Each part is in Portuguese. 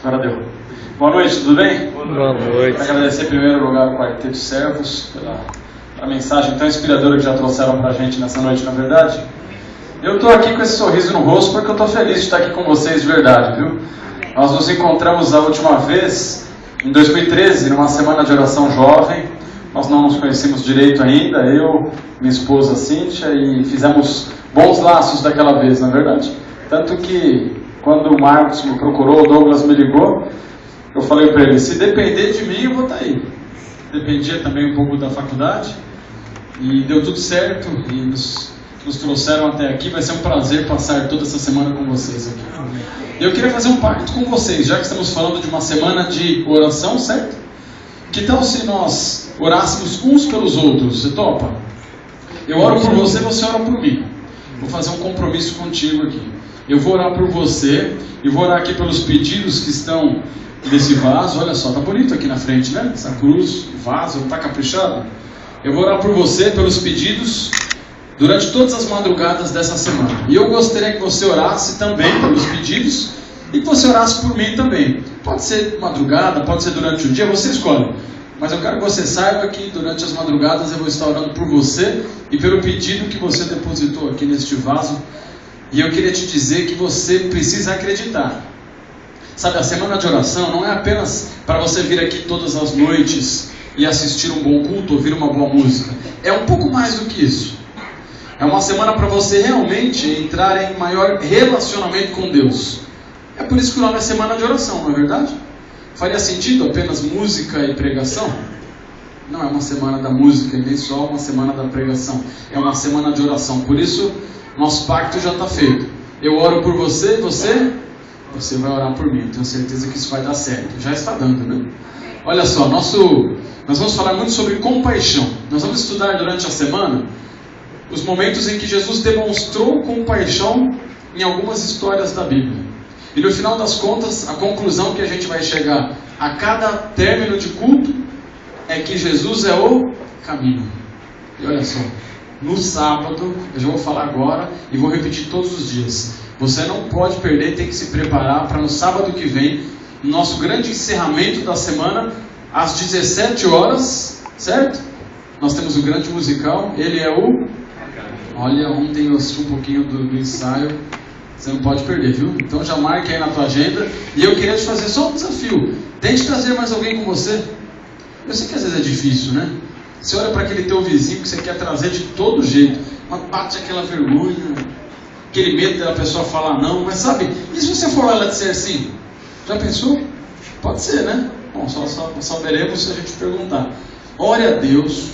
Agora deu. Boa noite, tudo bem? Boa noite. Quero agradecer em primeiro lugar ao Quarteto Servos pela mensagem tão inspiradora que já trouxeram pra gente nessa noite, na verdade. Eu estou aqui com esse sorriso no rosto porque eu estou feliz de estar aqui com vocês de verdade, viu? Nós nos encontramos a última vez em 2013, numa semana de oração jovem. Nós não nos conhecemos direito ainda, eu, minha esposa Cíntia, e fizemos bons laços daquela vez, na verdade. Tanto que, quando o Marcos me procurou, o Douglas me ligou, eu falei para ele, se depender de mim, eu vou estar aí. Dependia também um pouco da faculdade, e deu tudo certo, e nos trouxeram até aqui. Vai ser um prazer passar toda essa semana com vocês aqui. Eu queria fazer um pacto com vocês, já que estamos falando de uma semana de oração, certo? Que tal se nós orássemos uns pelos outros? Você topa? Eu oro por você, você ora por mim. Vou fazer um compromisso contigo aqui. Eu vou orar por você e vou orar aqui pelos pedidos que estão nesse vaso. Olha só, tá bonito aqui na frente, né? Essa cruz, vaso, tá caprichado? Eu vou orar por você, pelos pedidos, durante todas as madrugadas dessa semana. E eu gostaria que você orasse também pelos pedidos e que você orasse por mim também. Pode ser madrugada, pode ser durante o dia, você escolhe. Mas eu quero que você saiba que durante as madrugadas eu vou estar orando por você e pelo pedido que você depositou aqui neste vaso. E eu queria te dizer que você precisa acreditar. Sabe, a semana de oração não é apenas para você vir aqui todas as noites e assistir um bom culto, ouvir uma boa música. É um pouco mais do que isso. É uma semana para você realmente entrar em maior relacionamento com Deus. É por isso que o nome é Semana de Oração, não é verdade? Faria sentido apenas música e pregação? Não é uma semana da música e nem só uma semana da pregação. É uma semana de oração. Por isso, nosso pacto já está feito. Eu oro por você, você vai orar por mim. Eu tenho certeza que isso vai dar certo. Já está dando, né? Olha só, nós vamos falar muito sobre compaixão. Nós vamos estudar durante a semana os momentos em que Jesus demonstrou compaixão em algumas histórias da Bíblia. E no final das contas, a conclusão que a gente vai chegar a cada término de culto é que Jesus é o caminho. E olha só, no sábado, eu já vou falar agora e vou repetir todos os dias. Você não pode perder, tem que se preparar para no sábado que vem, no nosso grande encerramento da semana, às 17 horas, certo? Nós temos o grande musical, ele é o... Olha, ontem eu assisti um pouquinho do ensaio, você não pode perder, viu? Então já marque aí na tua agenda. E eu queria te fazer só um desafio. Tente trazer mais alguém com você. Eu sei que às vezes é difícil, né? Você olha para aquele teu vizinho que você quer trazer de todo jeito, mas bate aquela vergonha, aquele medo da pessoa falar não. Mas sabe, e se você for lá ela disser sim? Já pensou? Pode ser, né? Bom, só saberemos se a gente perguntar. Ore a Deus,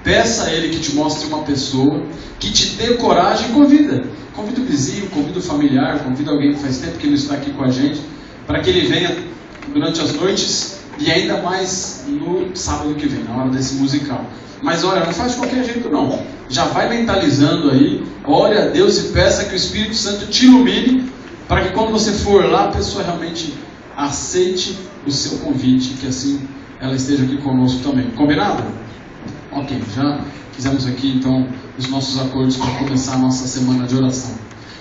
peça a Ele que te mostre uma pessoa, que te dê coragem e convida. Convida o vizinho, convida o familiar, convida alguém que faz tempo que não está aqui com a gente, para que ele venha durante as noites e ainda mais no sábado que vem, na hora desse musical. Mas olha, não faz de qualquer jeito não. Já vai mentalizando aí, ore a Deus e peça que o Espírito Santo te ilumine, para que quando você for lá, a pessoa realmente aceite o seu convite, que assim ela esteja aqui conosco também. Combinado? Ok, já fizemos aqui então os nossos acordos para começar a nossa semana de oração.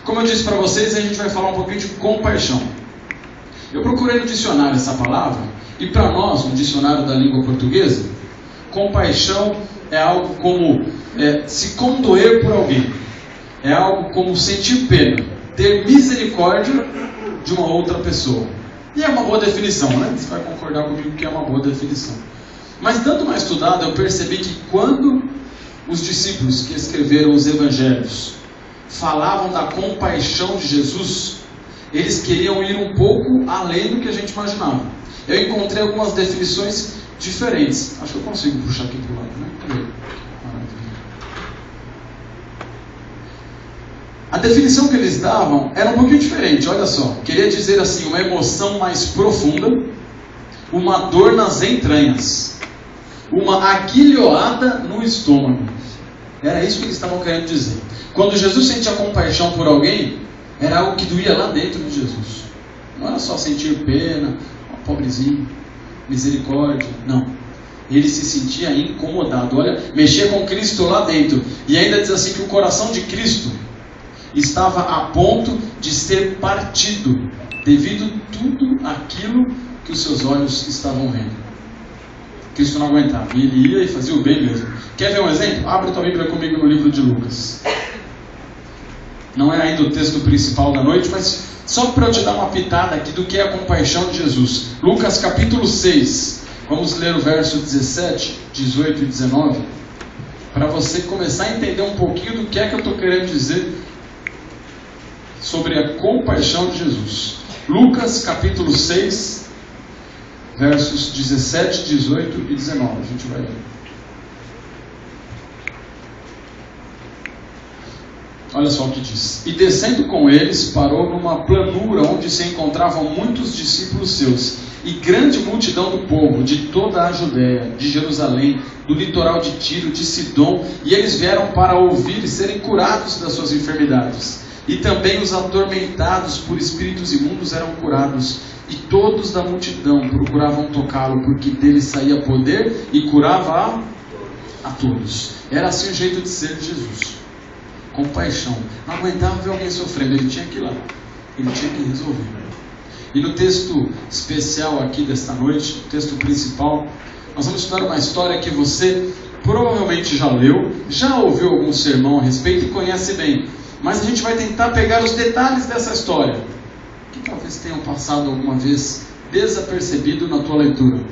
Como eu disse para vocês, a gente vai falar um pouquinho de compaixão. Eu procurei no dicionário essa palavra, e para nós, no dicionário da língua portuguesa, compaixão é algo como se condoer por alguém. É algo como sentir pena, ter misericórdia de uma outra pessoa. E é uma boa definição, né? Você vai concordar comigo que é uma boa definição. Mas dando uma estudada, eu percebi que quando os discípulos que escreveram os evangelhos falavam da compaixão de Jesus, eles queriam ir um pouco além do que a gente imaginava. Eu encontrei algumas definições diferentes. Acho que eu consigo puxar aqui para o lado, né? Cadê? A definição que eles davam era um pouquinho diferente, olha só. Queria dizer assim, uma emoção mais profunda, uma dor nas entranhas, uma aguilhoada no estômago. Era isso que eles estavam querendo dizer. Quando Jesus sentia compaixão por alguém, era algo que doía lá dentro de Jesus. Não era só sentir pena, pobrezinho, misericórdia, não. Ele se sentia incomodado. Olha, mexia com Cristo lá dentro. E ainda diz assim que o coração de Cristo estava a ponto de ser partido, devido a tudo aquilo que os seus olhos estavam vendo. Cristo não aguentava, e ele ia e fazia o bem mesmo. Quer ver um exemplo? Abre tua Bíblia comigo no livro de Lucas. Não é ainda o texto principal da noite, mas só para eu te dar uma pitada aqui do que é a compaixão de Jesus. Lucas capítulo 6, vamos ler o verso 17, 18 e 19, para você começar a entender um pouquinho do que é que eu estou querendo dizer sobre a compaixão de Jesus. Lucas capítulo 6, versos 17, 18 e 19, a gente vai ler. Olha só o que diz. E descendo com eles, parou numa planura onde se encontravam muitos discípulos seus e grande multidão do povo, de toda a Judéia, de Jerusalém, do litoral de Tiro, de Sidom, e eles vieram para ouvir e serem curados das suas enfermidades. E também os atormentados por espíritos imundos eram curados, e todos da multidão procuravam tocá-lo, porque dele saía poder e curava a todos. Era assim o jeito de ser de Jesus. Compaixão. Não aguentava ver alguém sofrendo, ele tinha que ir lá, ele tinha que resolver. E no texto especial aqui desta noite, o texto principal, nós vamos estudar uma história que você provavelmente já leu, já ouviu algum sermão a respeito e conhece bem, mas a gente vai tentar pegar os detalhes dessa história, que talvez tenham passado alguma vez desapercebido na tua leitura.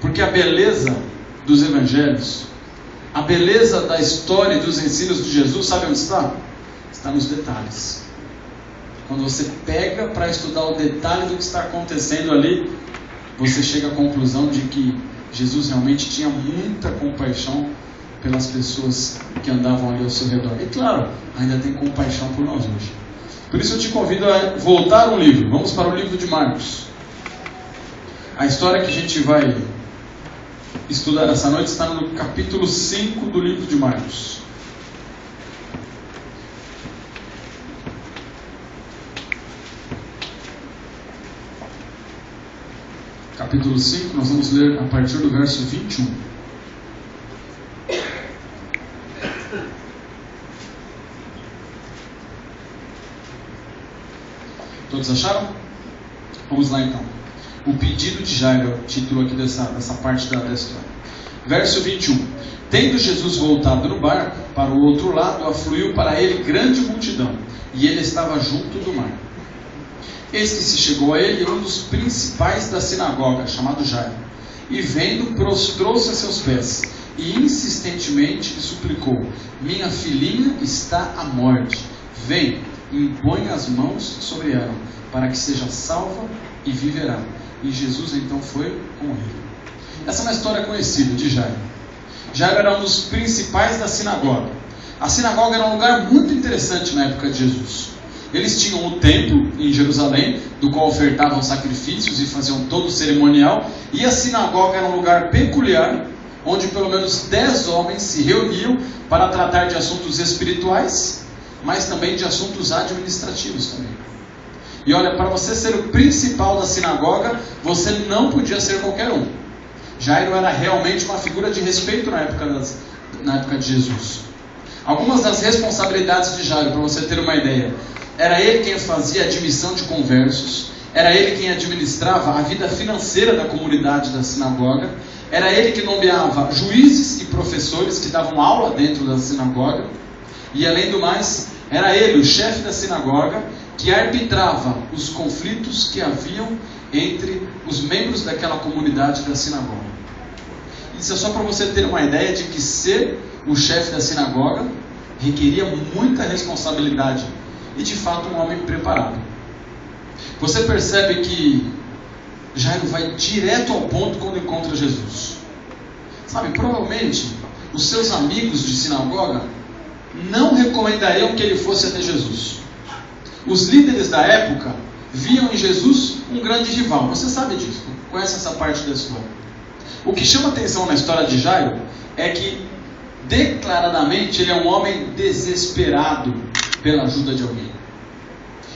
Porque a beleza dos evangelhos, a beleza da história e dos ensinos de Jesus, sabe onde está? Está nos detalhes. Quando você pega para estudar o detalhe do que está acontecendo ali, você chega à conclusão de que Jesus realmente tinha muita compaixão pelas pessoas que andavam ali ao seu redor. E claro, ainda tem compaixão por nós hoje. Por isso eu te convido a voltar um livro. Vamos para o livro de Marcos. A história que a gente vai estudar essa noite está no capítulo 5 do livro de Marcos. Capítulo 5, nós vamos ler a partir do verso 21. Todos acharam? Vamos lá então. O pedido de Jairo é o título aqui dessa parte da história. Verso 21. Tendo Jesus voltado no barco para o outro lado, afluiu para ele grande multidão, e ele estava junto do mar. Eis que se chegou a ele um dos principais da sinagoga, chamado Jairo, e vendo, prostrou-se a seus pés, e insistentemente lhe suplicou: minha filhinha está à morte, vem, impõe as mãos sobre ela, para que seja salva e viverá. E Jesus então foi com ele. Essa é uma história conhecida de Jairo. Jairo era um dos principais da sinagoga. A sinagoga era um lugar muito interessante na época de Jesus. Eles tinham o templo em Jerusalém, do qual ofertavam sacrifícios e faziam todo o cerimonial. E a sinagoga era um lugar peculiar, onde pelo menos 10 homens se reuniam para tratar de assuntos espirituais, mas também de assuntos administrativos também. E olha, para você ser o principal da sinagoga, você não podia ser qualquer um. Jairo era realmente uma figura de respeito na época de Jesus. Algumas das responsabilidades de Jairo, para você ter uma ideia: era ele quem fazia a admissão de conversos, era ele quem administrava a vida financeira da comunidade da sinagoga, era ele que nomeava juízes e professores que davam aula dentro da sinagoga, e além do mais, era ele, o chefe da sinagoga, que arbitrava os conflitos que haviam entre os membros daquela comunidade da sinagoga. Isso é só para você ter uma ideia de que ser o chefe da sinagoga requeria muita responsabilidade e de fato um homem preparado. Você percebe que Jairo vai direto ao ponto quando encontra Jesus. Sabe, provavelmente os seus amigos de sinagoga não recomendariam que ele fosse até Jesus. Os líderes da época viam em Jesus um grande rival. Você sabe disso, conhece essa parte da história. O que chama atenção na história de Jairo é que declaradamente ele é um homem desesperado pela ajuda de alguém.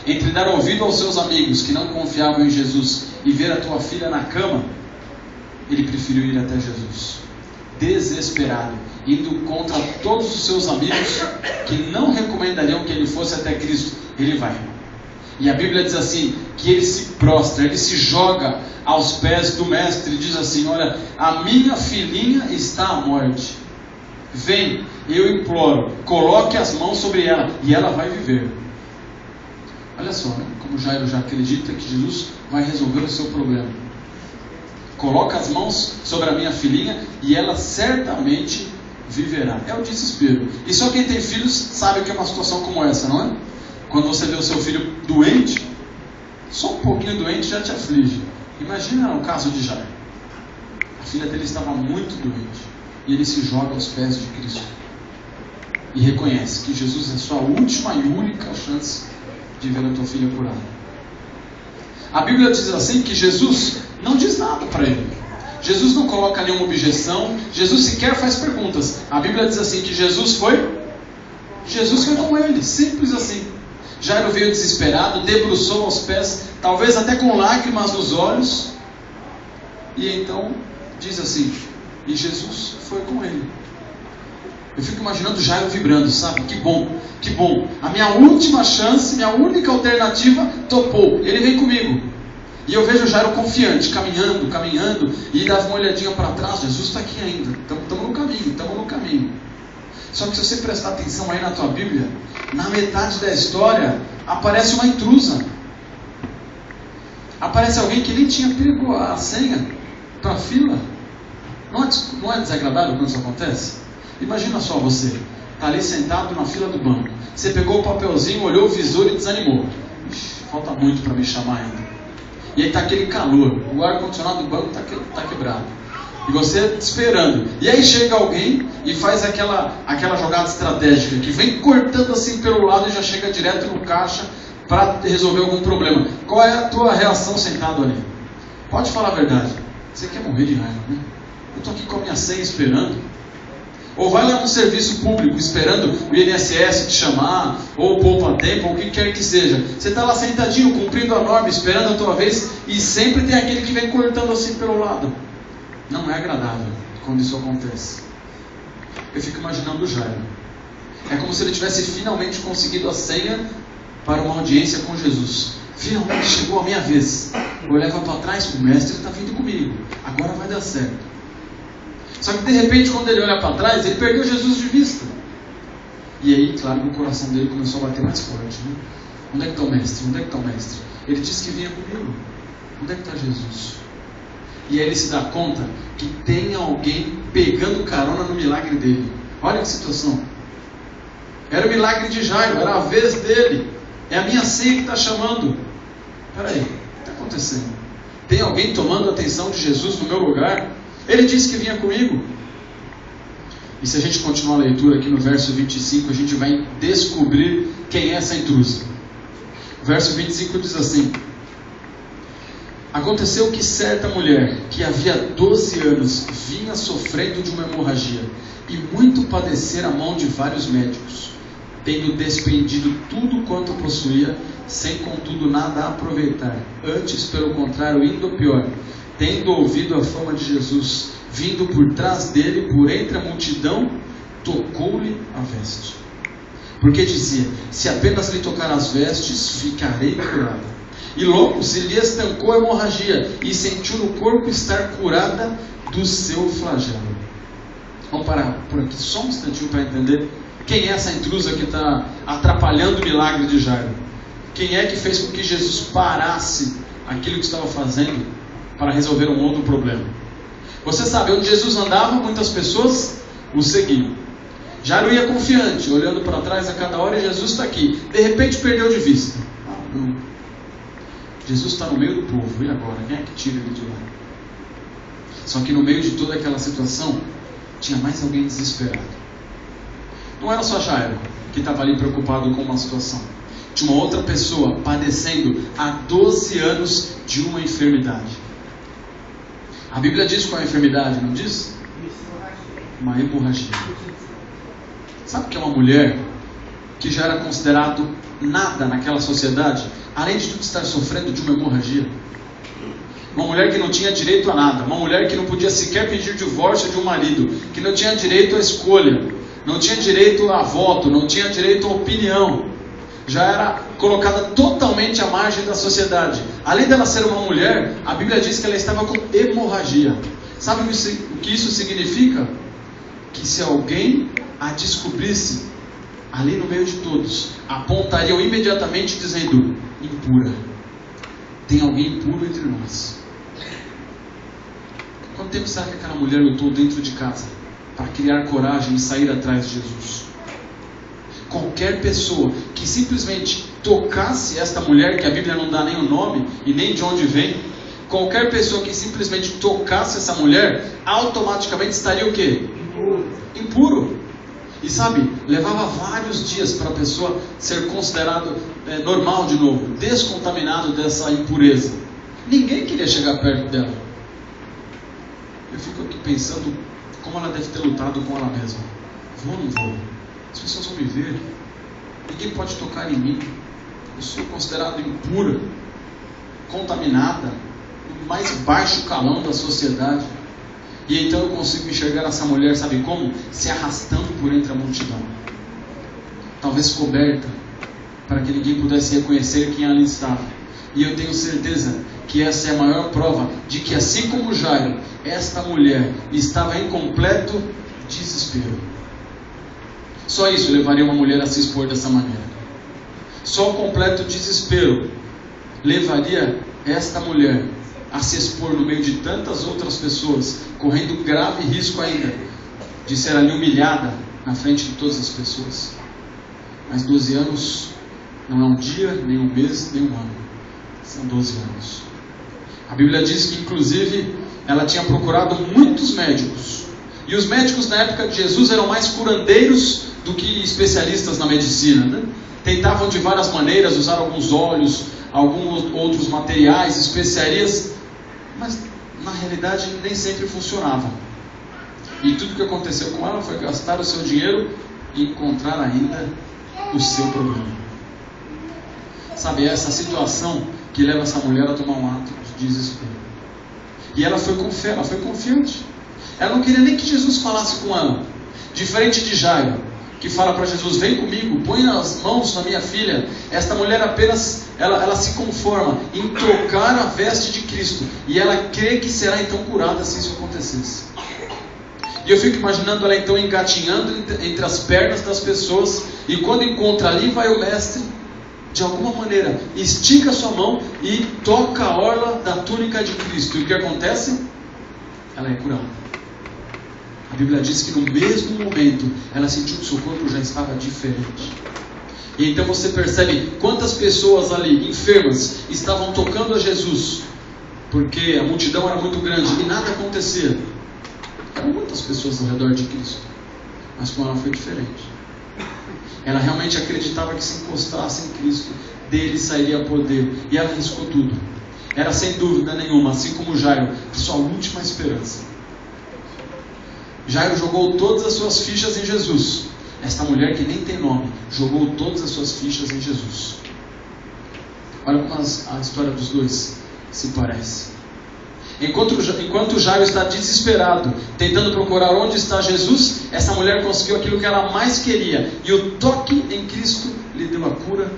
Entre dar ouvido aos seus amigos que não confiavam em Jesus e ver a tua filha na cama, ele preferiu ir até Jesus. desesperado, indo contra todos os seus amigos que não recomendariam que ele fosse até Cristo. Ele vai. E a Bíblia diz assim, que ele se prostra, ele se joga aos pés do mestre e diz assim: olha, a minha filhinha está à morte. Vem, eu imploro, coloque as mãos sobre ela e ela vai viver. Olha só, né? Como Jairo já acredita que Jesus vai resolver o seu problema. Coloca as mãos sobre a minha filhinha e ela certamente viverá. É o desespero. E só quem tem filhos sabe o que é uma situação como essa, não é? Quando você vê o seu filho doente, só um pouquinho doente já te aflige. Imagina o caso de Jairo. A filha dele estava muito doente. E ele se joga aos pés de Cristo. E reconhece que Jesus é a sua última e única chance de ver a tua filha curada. A Bíblia diz assim que Jesus não diz nada para ele. Jesus não coloca nenhuma objeção. Jesus sequer faz perguntas. A Bíblia diz assim que Jesus foi com ele. Simples assim. Jairo veio desesperado, debruçou aos pés, talvez até com lágrimas nos olhos. E então diz assim: e Jesus foi com ele. Eu fico imaginando Jairo vibrando, sabe? Que bom, que bom. A minha última chance, minha única alternativa, topou. Ele vem comigo. E eu vejo Jairo confiante, caminhando, e dava uma olhadinha para trás. Jesus está aqui ainda. Estamos no caminho. Só que se você prestar atenção aí na tua Bíblia, na metade da história, aparece uma intrusa. Aparece alguém que nem tinha pego a senha para a fila. Não é desagradável quando isso acontece? Imagina só você, está ali sentado na fila do banco. Você pegou o papelzinho, olhou o visor e desanimou. Ixi, falta muito para me chamar ainda. E aí está aquele calor, o ar-condicionado do banco está quebrado. E você esperando. E aí chega alguém e faz aquela jogada estratégica, que vem cortando assim pelo lado e já chega direto no caixa para resolver algum problema. Qual é a tua reação sentado ali? Pode falar a verdade. Você quer morrer de raiva, né? Eu estou aqui com a minha senha esperando. Ou vai lá no serviço público esperando o INSS te chamar, ou o poupa-tempo, ou o que quer que seja. Você está lá sentadinho, cumprindo a norma, esperando a tua vez, e sempre tem aquele que vem cortando assim pelo lado. Não é agradável quando isso acontece. Eu fico imaginando o Jairo. É como se ele tivesse finalmente conseguido a senha para uma audiência com Jesus. Finalmente chegou a minha vez. Eu olhava para trás, o mestre está vindo comigo. Agora vai dar certo. Só que de repente, quando ele olha para trás, ele perdeu Jesus de vista. E aí, claro, o coração dele começou a bater mais forte, né? Onde é que está o mestre? Onde é que está o mestre? Ele disse que vinha comigo. Onde é que está Jesus? E aí ele se dá conta que tem alguém pegando carona no milagre dele. Olha que situação. Era o milagre de Jairo, era a vez dele. É a minha senha que está chamando. Peraí, o que está acontecendo? Tem alguém tomando a atenção de Jesus no meu lugar? Ele disse que vinha comigo. E se a gente continuar a leitura aqui no verso 25, a gente vai descobrir quem é essa intrusa. O verso 25 diz assim: aconteceu que certa mulher, que havia 12 anos, vinha sofrendo de uma hemorragia, e muito padecera a mão de vários médicos, tendo despendido tudo quanto possuía, sem contudo nada a aproveitar, antes pelo contrário indo pior, tendo ouvido a fama de Jesus, vindo por trás dele, por entre a multidão, tocou-lhe a veste. Porque dizia: se apenas lhe tocar as vestes, ficarei curada. E logo se lhe estancou a hemorragia, e sentiu no corpo estar curada do seu flagelo. Vamos parar por aqui só um instantinho para entender quem é essa intrusa que está atrapalhando o milagre de Jairo. Quem é que fez com que Jesus parasse aquilo que estava fazendo para resolver um outro problema? Você sabe, onde Jesus andava, muitas pessoas o seguiam. Jairo ia confiante, olhando para trás a cada hora, e Jesus está aqui. De repente perdeu de vista. Não. Jesus está no meio do povo, e agora? Quem é que tira ele de lá? Só que no meio de toda aquela situação, tinha mais alguém desesperado. Não era só Jairo que estava ali preocupado com uma situação. Tinha uma outra pessoa padecendo há 12 anos de uma enfermidade. A Bíblia diz qual é a enfermidade, não diz? Uma hemorragia. Sabe o que é uma mulher que já era considerado nada naquela sociedade, além de tudo estar sofrendo de uma hemorragia? uma mulher que não tinha direito a nada, uma mulher que não podia sequer pedir divórcio de um marido, que não tinha direito à escolha, não tinha direito a voto, não tinha direito à opinião, já era colocada totalmente à margem da sociedade. Além dela ser uma mulher, a Bíblia diz que ela estava com hemorragia. Sabe o que isso significa? Que se alguém a descobrisse ali no meio de todos, apontariam imediatamente dizendo: impura, tem alguém impuro entre nós. Quanto tempo será que aquela mulher lutou dentro de casa para criar coragem e sair atrás de Jesus? Qualquer pessoa que simplesmente tocasse esta mulher, que a Bíblia não dá nem o nome e nem de onde vem, qualquer pessoa que simplesmente tocasse essa mulher, automaticamente estaria o quê? Impuro. E sabe, levava vários dias para a pessoa ser considerado normal de novo, descontaminado dessa impureza. Ninguém queria chegar perto dela. Eu fico aqui pensando como ela deve ter lutado com ela mesma. Vou ou não vou? As pessoas vão me ver. Ninguém pode tocar em mim. Eu sou considerado impura, contaminada, no mais baixo calão da sociedade. E então eu consigo enxergar essa mulher, sabe como? Se arrastando por entre a multidão. Talvez coberta, para que ninguém pudesse reconhecer quem ela estava. E eu tenho certeza que essa é a maior prova de que, assim como Jairo, esta mulher estava em completo desespero. Só isso levaria uma mulher a se expor dessa maneira. Só o completo desespero levaria esta mulher a se expor no meio de tantas outras pessoas, correndo grave risco ainda de ser ali humilhada na frente de todas as pessoas. Mas 12 anos não é um dia, nem um mês, nem um ano. São 12 anos. A Bíblia diz que, inclusive, ela tinha procurado muitos médicos. E os médicos na época de Jesus eram mais curandeiros do que especialistas na medicina, né? Tentavam de várias maneiras usar alguns óleos, alguns outros materiais, especiarias, mas na realidade nem sempre funcionavam. E tudo que aconteceu com ela foi gastar o seu dinheiro e encontrar ainda o seu problema. Sabe, é essa situação que leva essa mulher a tomar um ato de desespero. E ela foi com fé, ela foi confiante. Ela não queria nem que Jesus falasse com ela. Diferente de Jairo, que fala para Jesus: vem comigo, põe as mãos na minha filha. Esta mulher apenas, ela se conforma em tocar a veste de Cristo. E ela crê que será então curada se isso acontecesse. E eu fico imaginando ela então engatinhando entre as pernas das pessoas. E quando encontra ali, vai o mestre, de alguma maneira, estica a sua mão e toca a orla da túnica de Cristo. E o que acontece? Ela é curada. A Bíblia diz que no mesmo momento ela sentiu que seu corpo já estava diferente. E então você percebe quantas pessoas ali, enfermas, estavam tocando a Jesus, porque a multidão era muito grande e nada acontecia. Eram muitas pessoas ao redor de Cristo, mas com ela foi diferente. Ela realmente acreditava que se encostasse em Cristo, dele sairia poder, e ela arriscou tudo. Era sem dúvida nenhuma, assim como Jairo, a sua última esperança. Jairo jogou todas as suas fichas em Jesus. Esta mulher, que nem tem nome, jogou todas as suas fichas em Jesus. Olha como a história dos dois se parece. Enquanto Jairo está desesperado, tentando procurar onde está Jesus, essa mulher conseguiu aquilo que ela mais queria. E o toque em Cristo lhe deu a cura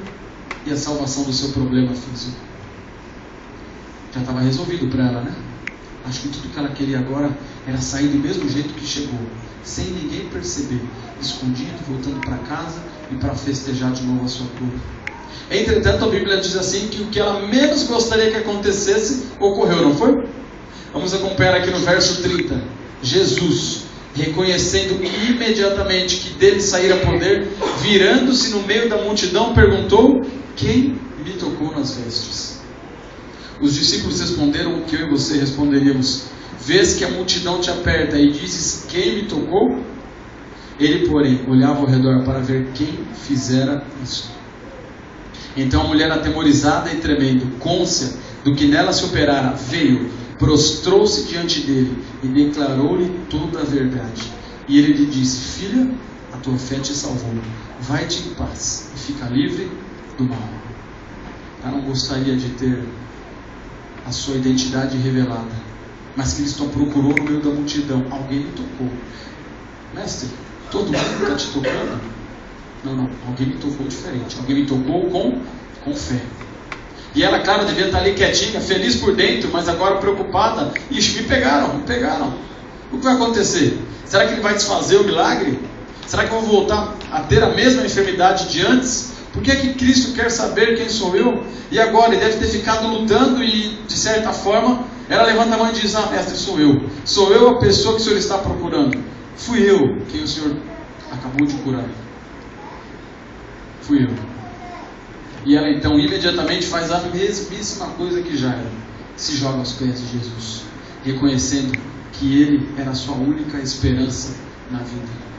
e a salvação do seu problema físico. Já estava resolvido para ela, né? Acho que tudo que ela queria agora era sair do mesmo jeito que chegou, sem ninguém perceber, escondido, voltando para casa e para festejar de novo a sua cura. Entretanto, a Bíblia diz assim que o que ela menos gostaria que acontecesse, ocorreu, não foi? Vamos acompanhar aqui no verso 30. Jesus, reconhecendo imediatamente que dele saíra poder, virando-se no meio da multidão, perguntou: quem me tocou nas vestes? Os discípulos responderam o que eu e você responderíamos: vês que a multidão te aperta e dizes: quem me tocou? Ele, porém, olhava ao redor para ver quem fizera isso. Então a mulher, atemorizada e tremendo, cônscia do que nela se operara, veio, prostrou-se diante dele e declarou-lhe toda a verdade. E ele lhe disse: filha, a tua fé te salvou, vai-te em paz e fica livre do mal. Ela não gostaria de ter a sua identidade revelada, mas Cristo a procurou no meio da multidão. Alguém me tocou. Mestre, todo mundo está te tocando? Não, alguém me tocou diferente. Alguém me tocou com fé. E ela, claro, devia estar ali quietinha, feliz por dentro, mas agora preocupada. Ixi, me pegaram. O que vai acontecer? Será que ele vai desfazer o milagre? Será que eu vou voltar a ter a mesma enfermidade de antes? Por que é que Cristo quer saber quem sou eu? E agora ele deve ter ficado lutando e, de certa forma, ela levanta a mão e diz: ah, mestre, sou eu. Sou eu a pessoa que o Senhor está procurando. Fui eu quem o Senhor acabou de curar. Fui eu. E ela então imediatamente faz a mesmíssima coisa que Jairo. Se joga aos pés de Jesus, reconhecendo que ele era a sua única esperança na vida.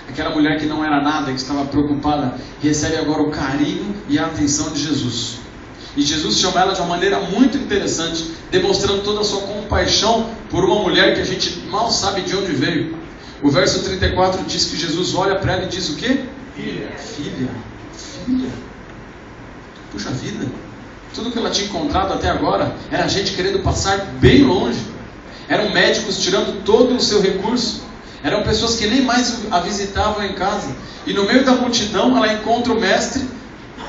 Aquela mulher que não era nada, que estava preocupada, recebe agora o carinho e a atenção de Jesus. E Jesus chama ela de uma maneira muito interessante, demonstrando toda a sua compaixão por uma mulher que a gente mal sabe de onde veio. O verso 34 diz que Jesus olha para ela e diz o quê? Filha. Puxa vida, tudo que ela tinha encontrado até agora era gente querendo passar bem longe. Eram médicos tirando todo o seu recurso. Eram pessoas que nem mais a visitavam em casa. E no meio da multidão ela encontra o mestre.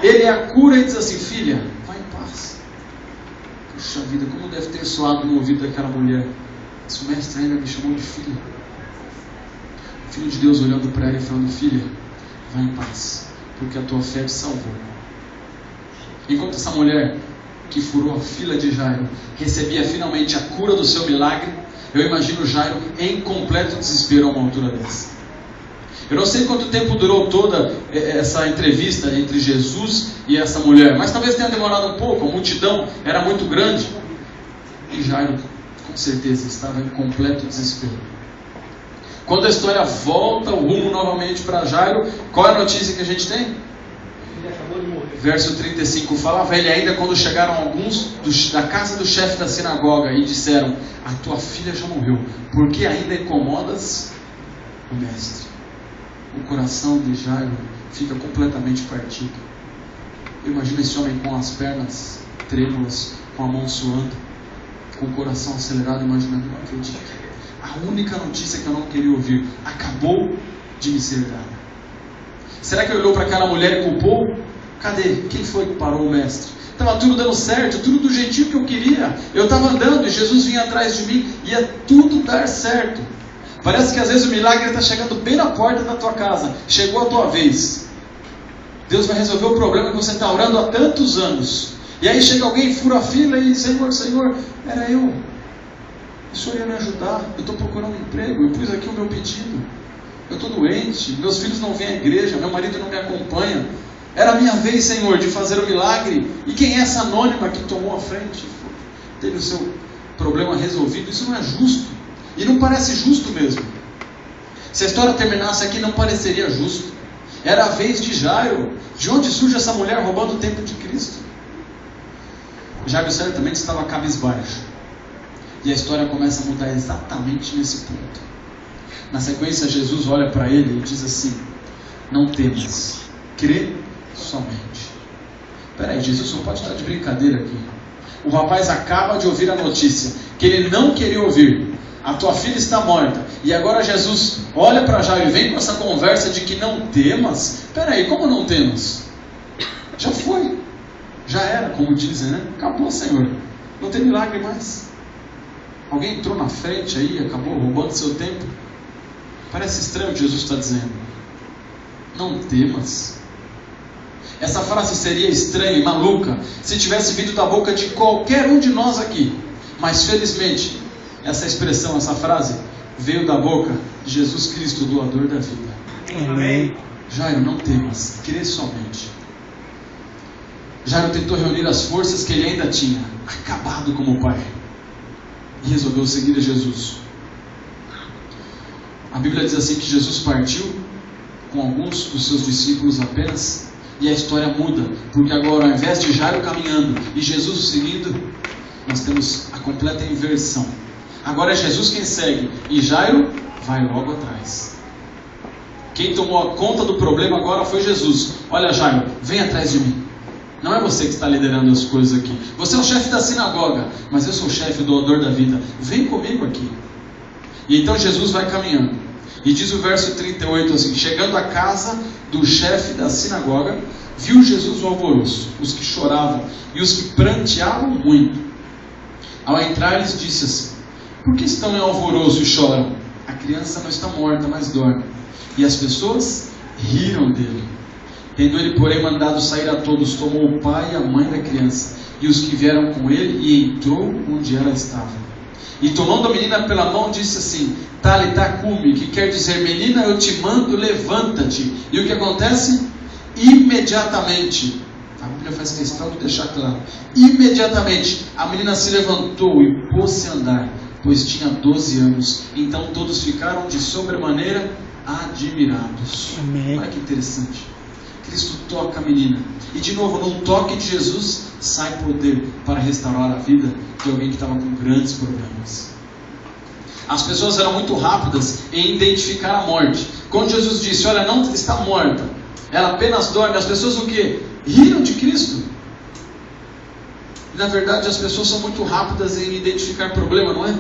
Ele a cura e diz assim: filha, vai em paz. Puxa vida, como deve ter soado no ouvido daquela mulher. Esse mestre ainda me chamou de filha. O Filho de Deus olhando para ela e falando: filha, vai em paz, porque a tua fé te salvou. Enquanto essa mulher que furou a fila de Jairo recebia finalmente a cura do seu milagre, eu imagino Jairo em completo desespero a uma altura dessa. Eu não sei quanto tempo durou toda essa entrevista entre Jesus e essa mulher, mas talvez tenha demorado um pouco. A multidão era muito grande e Jairo com certeza estava em completo desespero. Quando a história volta o rumo novamente para Jairo, qual é a notícia que a gente tem? Verso 35, falava ele ainda quando chegaram alguns da casa do chefe da sinagoga e disseram: a tua filha já morreu, por que ainda incomodas o mestre? O coração de Jairo fica completamente partido. Eu imagino esse homem com as pernas trêmulas, com a mão suando, com o coração acelerado, imaginando: não acredito, a única notícia que eu não queria ouvir acabou de me ser dada. Será que ele olhou para aquela mulher e culpou? Cadê? Quem foi que parou o mestre? Estava tudo dando certo, tudo do jeitinho que eu queria. Eu estava andando e Jesus vinha atrás de mim, ia tudo dar certo. Parece que às vezes o milagre está chegando bem na porta da tua casa. Chegou a tua vez. Deus vai resolver o problema que você está orando há tantos anos. E aí chega alguém, fura a fila e diz: Senhor, era eu. O Senhor ia me ajudar. Eu estou procurando um emprego, eu pus aqui o meu pedido. Eu estou doente, meus filhos não vêm à igreja, meu marido não me acompanha. Era a minha vez, Senhor, de fazer o milagre. E quem é essa anônima que tomou a frente? Teve o seu problema resolvido. Isso não é justo. E não parece justo mesmo. Se a história terminasse aqui, não pareceria justo. Era a vez de Jairo. De onde surge essa mulher roubando o tempo de Cristo? Jairo certamente estava cabisbaixo. E a história começa a mudar exatamente nesse ponto. Na sequência, Jesus olha para ele e diz assim: não temas, crê somente. Peraí, Jesus não pode estar de brincadeira aqui. O rapaz acaba de ouvir a notícia que ele não queria ouvir: a tua filha está morta. E agora Jesus olha para Jairo e vem com essa conversa de que não temas. Peraí, como não temas? Já foi, já era, como dizem, né? Acabou, Senhor, não tem milagre mais. Alguém entrou na frente aí, acabou roubando seu tempo. Parece estranho o que Jesus está dizendo. Não temas. Essa frase seria estranha e maluca se tivesse vindo da boca de qualquer um de nós aqui. Mas felizmente, essa expressão, essa frase, veio da boca de Jesus Cristo, o doador da vida. Amém. Jairo, não temas, crê somente. Jairo tentou reunir as forças que ele ainda tinha, acabado como pai, e resolveu seguir a Jesus. A Bíblia diz assim que Jesus partiu com alguns dos seus discípulos apenas. E a história muda, porque agora, ao invés de Jairo caminhando e Jesus o seguindo, nós temos a completa inversão. Agora é Jesus quem segue e Jairo vai logo atrás. Quem tomou a conta do problema agora foi Jesus. Olha, Jairo, vem atrás de mim. Não é você que está liderando as coisas aqui. Você é o chefe da sinagoga, mas eu sou o chefe, doador da vida. Vem comigo aqui. E então Jesus vai caminhando. E diz o verso 38 assim: chegando à casa do chefe da sinagoga, viu Jesus o alvoroço, os que choravam e os que pranteavam muito. Ao entrar, lhes disse assim: por que estão em alvoroço e choram? A criança não está morta, mas dorme. E as pessoas riram dele. Tendo ele, porém, mandado sair a todos, tomou o pai e a mãe da criança e os que vieram com ele, e entrou onde ela estava. E tomando a menina pela mão, disse assim: Talitá cumi, que quer dizer: menina, eu te mando, levanta-te. E o que acontece? Imediatamente, a Bíblia faz questão de deixar claro, imediatamente a menina se levantou e pôs-se a andar, pois tinha 12 anos. Então todos ficaram de sobremaneira admirados. Amém. Olha que interessante. Cristo toca a menina. E de novo, num toque de Jesus, sai poder para restaurar a vida de alguém que estava com grandes problemas. As pessoas eram muito rápidas em identificar a morte. Quando Jesus disse: olha, não está morta, ela apenas dorme, as pessoas o quê? Riram de Cristo. E na verdade as pessoas são muito rápidas em identificar problema, não é?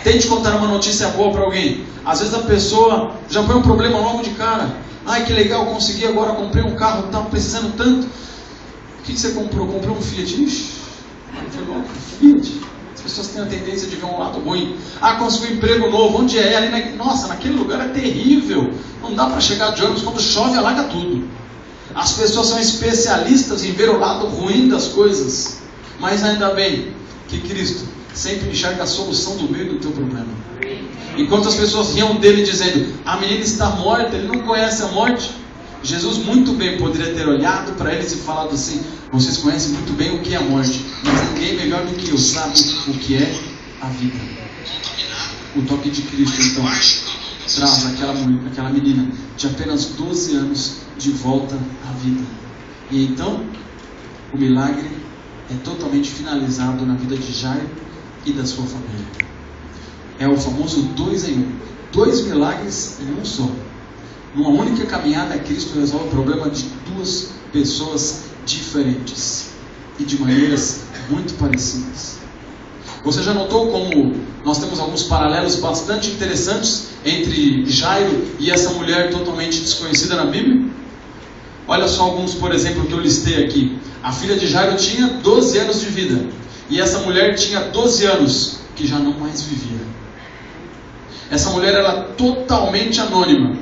Tente contar uma notícia boa para alguém. Às vezes a pessoa já põe um problema logo de cara. Ai, que legal, consegui agora, comprei um carro, estava precisando tanto. O que você comprou? Comprei um Fiat. Ixi, foi logo Fiat. As pessoas têm a tendência de ver um lado ruim. Ah, consegui um emprego novo. Onde é? Ali nossa, naquele lugar é terrível. Não dá para chegar de ônibus, quando chove alaga tudo. As pessoas são especialistas em ver o lado ruim das coisas. Mas ainda bem que Cristo sempre enxerga a solução do meio do teu problema. Enquanto as pessoas riam dele dizendo: a menina está morta, ele não conhece a morte. Jesus muito bem poderia ter olhado para eles e falado assim: vocês conhecem muito bem o que é a morte, mas ninguém melhor do que eu sabe o que é a vida. O toque de Cristo então traz aquela menina de apenas 12 anos de volta à vida. E então o milagre é totalmente finalizado na vida de Jairo e da sua família. É o famoso 2 em 1. 2 milagres em um só. Numa única caminhada, Cristo resolve o problema de 2 pessoas diferentes e de maneiras muito parecidas. Você já notou como nós temos alguns paralelos bastante interessantes entre Jairo e essa mulher totalmente desconhecida na Bíblia? Olha só alguns, por exemplo, que eu listei aqui. A filha de Jairo tinha 12 anos de vida e essa mulher tinha 12 anos que já não mais vivia. Essa mulher era totalmente anônima,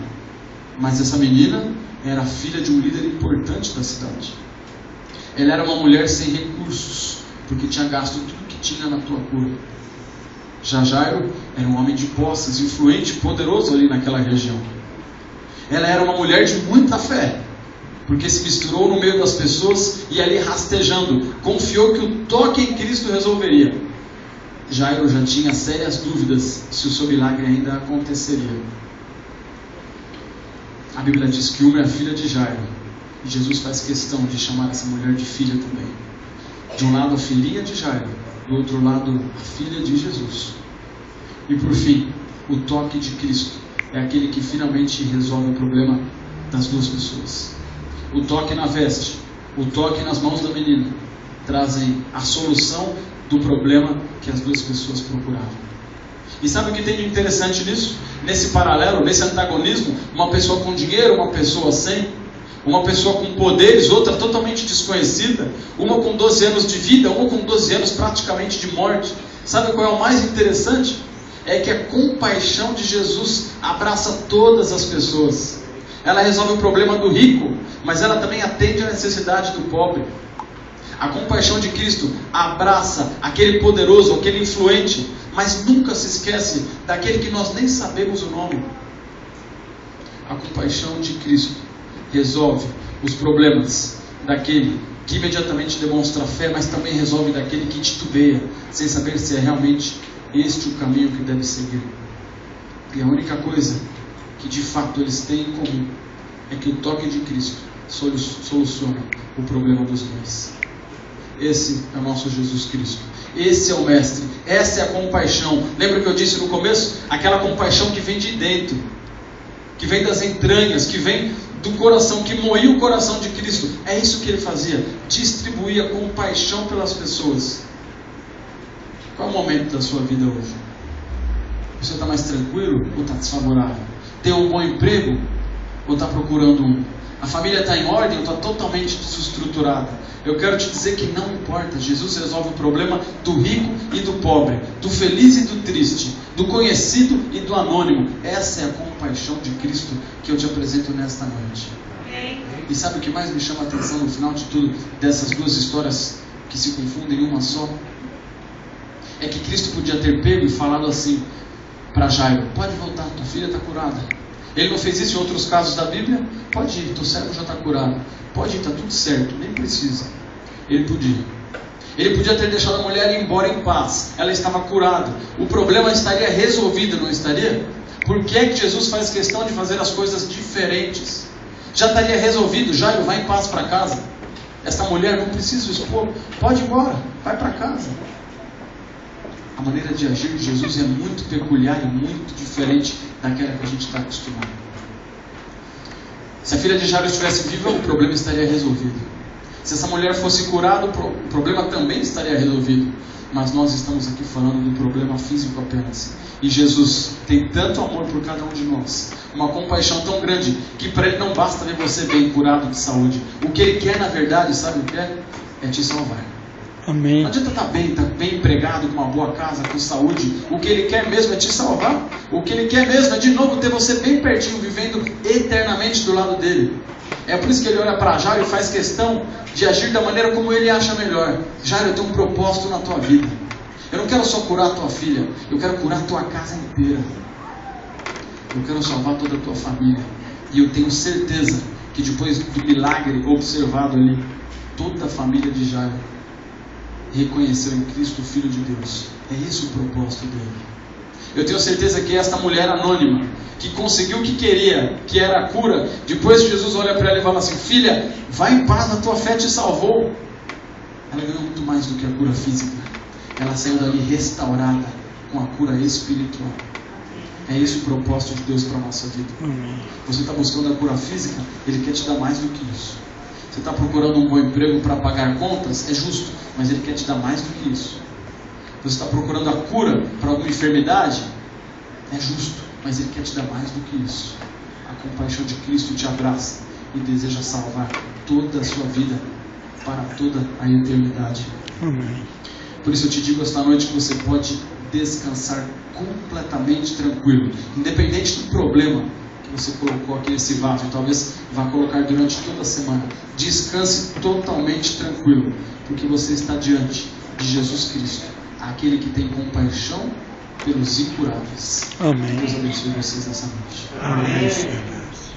mas essa menina era filha de um líder importante da cidade. Ela era uma mulher sem recursos, porque tinha gasto tudo que tinha na tua cura. Já Jairo era um homem de posses, influente, poderoso ali naquela região. Ela era uma mulher de muita fé, porque se misturou no meio das pessoas e ali rastejando, confiou que o toque em Cristo resolveria. Jairo já tinha sérias dúvidas se o seu milagre ainda aconteceria. A Bíblia diz que uma é a filha de Jairo, e Jesus faz questão de chamar essa mulher de filha também. De um lado a filhinha de Jairo, do outro lado a filha de Jesus. E por fim, o toque de Cristo é aquele que finalmente resolve o problema das 2 pessoas. O toque na veste, o toque nas mãos da menina trazem a solução do problema que as 2 pessoas procuravam. E sabe o que tem de interessante nisso? Nesse paralelo, nesse antagonismo, uma pessoa com dinheiro, uma pessoa sem, uma pessoa com poderes, outra totalmente desconhecida, uma com 12 anos de vida, uma com 12 anos praticamente de morte. Sabe qual é o mais interessante? É que a compaixão de Jesus abraça todas as pessoas. Ela resolve o problema do rico, mas ela também atende à necessidade do pobre. A compaixão de Cristo abraça aquele poderoso, aquele influente, mas nunca se esquece daquele que nós nem sabemos o nome. A compaixão de Cristo resolve os problemas daquele que imediatamente demonstra fé, mas também resolve daquele que titubeia, sem saber se é realmente este o caminho que deve seguir. E a única coisa que de fato eles têm em comum é que o toque de Cristo soluciona o problema dos 2. Esse é o nosso Jesus Cristo. Esse é o Mestre. Essa é a compaixão. Lembra que eu disse no começo? Aquela compaixão que vem de dentro, que vem das entranhas, que vem do coração, que moía o coração de Cristo. É isso que ele fazia, distribuía compaixão pelas pessoas. Qual é o momento da sua vida hoje? Você está mais tranquilo ou está desfavorável? Tem um bom emprego ou está procurando um? A família está em ordem ou está totalmente desestruturada? Eu quero te dizer que não importa. Jesus resolve o problema do rico e do pobre, do feliz e do triste, do conhecido e do anônimo. Essa é a compaixão de Cristo que eu te apresento nesta noite. E sabe o que mais me chama a atenção no final de tudo, dessas duas histórias que se confundem em uma só? É que Cristo podia ter pego e falado assim para Jairo: pode voltar, tua filha está curada. Ele não fez isso em outros casos da Bíblia? Pode ir, teu servo já está curado. Pode ir, está tudo certo, nem precisa. Ele podia. Ele podia ter deixado a mulher ir embora em paz. Ela estava curada. O problema estaria resolvido, não estaria? Por que é que Jesus faz questão de fazer as coisas diferentes? Já estaria resolvido. Jairo, vai em paz para casa. Essa mulher não precisa expor. Pode ir embora, vai para casa. A maneira de agir de Jesus é muito peculiar e muito diferente daquela que a gente está acostumado. Se a filha de Jairo estivesse viva, o problema estaria resolvido. Se essa mulher fosse curada, o problema também estaria resolvido. Mas nós estamos aqui falando do problema físico apenas. E Jesus tem tanto amor por cada um de nós, uma compaixão tão grande, que para Ele não basta ver você bem curado de saúde. O que Ele quer, na verdade, sabe o que é? É te salvar. Amém. Não adianta estar bem empregado, com uma boa casa, com saúde. O que Ele quer mesmo é te salvar. O que Ele quer mesmo é de novo ter você bem pertinho, vivendo eternamente do lado dele. É por isso que Ele olha para Jairo e faz questão de agir da maneira como Ele acha melhor. Jairo, eu tenho um propósito na tua vida. Eu não quero só curar a tua filha, eu quero curar a tua casa inteira. Eu quero salvar toda a tua família. E eu tenho certeza que depois do milagre observado ali, toda a família de Jairo reconheceu em Cristo o Filho de Deus. É esse o propósito dele. Eu tenho certeza que esta mulher anônima, que conseguiu o que queria, que era a cura, depois Jesus olha para ela e fala assim: filha, vai em paz, a tua fé te salvou. Ela ganhou muito mais do que a cura física. Ela saiu dali restaurada com a cura espiritual. É esse o propósito de Deus para a nossa vida. Você está buscando a cura física, Ele quer te dar mais do que isso. Você está procurando um bom emprego para pagar contas? É justo, mas Ele quer te dar mais do que isso. Você está procurando a cura para alguma enfermidade? É justo, mas Ele quer te dar mais do que isso. A compaixão de Cristo te abraça e deseja salvar toda a sua vida para toda a eternidade. Amém. Por isso eu te digo esta noite que você pode descansar completamente tranquilo, independente do problema que você colocou aqui nesse vaso, talvez vá colocar durante toda a semana. Descanse totalmente tranquilo, porque você está diante de Jesus Cristo, aquele que tem compaixão pelos incuráveis. Amém. Deus abençoe vocês nessa noite. Amém, Senhor Deus.